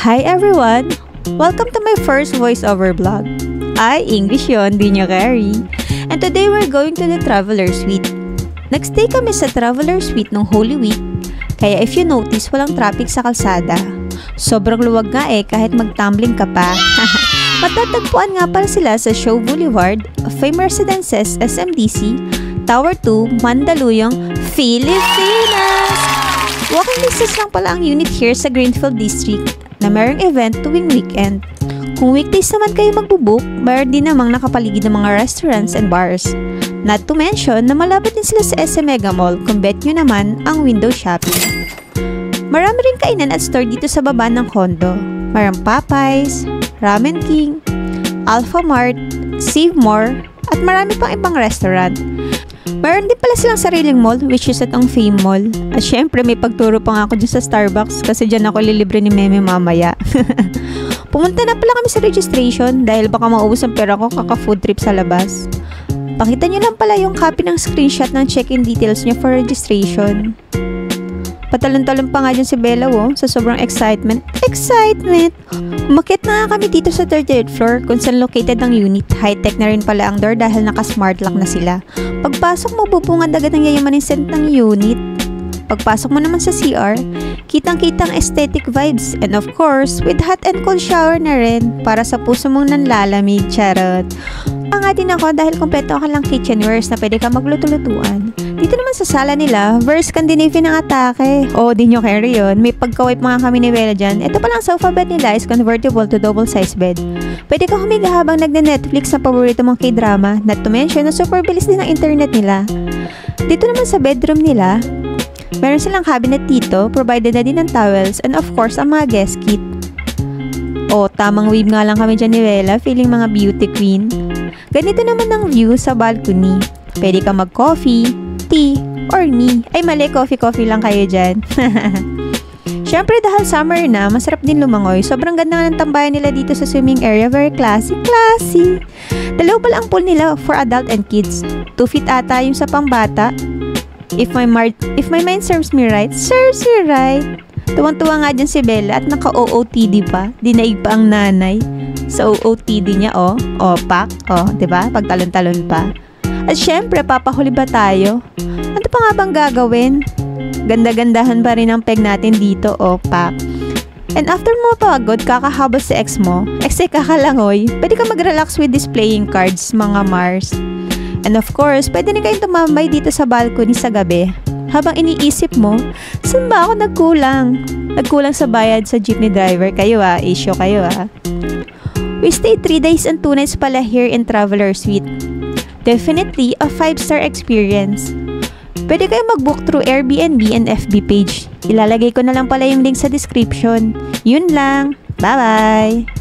Hi everyone! Welcome to my first voiceover vlog. Ay, English yon, di nyo carry. And today we're going to the Traveler Suite. Nagstay kami sa Traveler Suite nung Holy Week, kaya if you notice, walang traffic sa kalsada. Sobrang luwag nga kahit magtumbling ka pa. Matatagpuan nga pala sila sa Show Boulevard, Fame Residences, SMDC, Tower 2, Mandaluyong, Pilipinas! Walking distance lang pala ang unit here sa Greenfield District na mayroong event tuwing weekend. Kung weekdays naman kayo magbubook, mayroon din namang nakapaligid ng mga restaurants and bars. Not to mention na malapit din sila sa SM Mega Mall kung bet nyo naman ang window shopping. Marami rin kainan at store dito sa baba ng condo. Mayroong Popeyes, Ramen King, Alpha Mart, Save More, at marami pang ibang restaurant. Mayroon din pala silang sariling mall, which is at ang Fame Mall. At syempre, may pagturo pa nga ako dyan sa Starbucks kasi dyan ako lilibre ni Meme mamaya. Pumunta na pala kami sa registration dahil baka maubos ang pera ko kaka-food trip sa labas. Pakita nyo lang pala yung copy ng screenshot ng check-in details nyo for registration. Patalon-talon pa nga dyan si Bella sa sobrang excitement. Umakyat na nga kami dito sa 38th floor kung saan located ang unit. High-tech na rin pala ang door dahil naka-smart lock na sila. Pagpasok mo, bubungad agad ang yayamanin scent ng unit. Pagpasok mo naman sa CR, kitang-kitang aesthetic vibes. And of course, with hot and cold shower na rin para sa puso mong nanlalamig. Charot! Nga din ako dahil kompleto ka lang kitchenwares na pwede ka magluto-lutuan. Dito naman sa sala nila, very Scandinavian ang atake. Di nyo carry yun. May pagka-wipe mga kami ni Bella dyan. Ito palang sofa bed nila is convertible to double-size bed. Pwede ka humiga habang nagne-Netflix na paborito mong K-drama. Not to mention na super bilis din ang internet nila. Dito naman sa bedroom nila, meron silang cabinet dito, provided na din ng towels, and of course, ang mga guest kit. Tamang weave nga lang kami dyan ni Bella, feeling mga beauty queen. Ganito naman ang view sa balcony. Pwede ka mag-coffee, tea, or me. Ay mali, coffee lang kayo dyan. Syempre dahil summer na, masarap din lumangoy. Sobrang ganda nga ng tambayan nila dito sa swimming area. Very classy. Dalawa pala ang pool nila for adult and kids. 2 feet ata yung sa pangbata. If my mind serves me right, Tuwang-tuwa nga dyan si Bella at naka-OOTD pa. Dinaig pa ang nanay. Sa OOTD niya, pak, diba? Pagtalon-talon pa. At syempre, papahuli ba tayo? Ano pa nga bang gagawin? Ganda-gandahan pa rin ang peg natin dito, pak. And after mo pagod, kakahabos si ex mo, kakalangoy, pwede ka mag-relax with displaying cards, mga Mars. And of course, pwede rin kayong tumambay dito sa balcony sa gabi. Habang iniisip mo, saan ba ako nagkulang? Nagkulang sa bayad sa jeepney driver. Kayo issue kayo We stayed 3 days and 2 nights pala here in Traveler Suite. Definitely a 5-star experience. Pwede kayo mag-book through Airbnb and FB page. Ilalagay ko na lang pala yung link sa description. Yun lang. Bye-bye!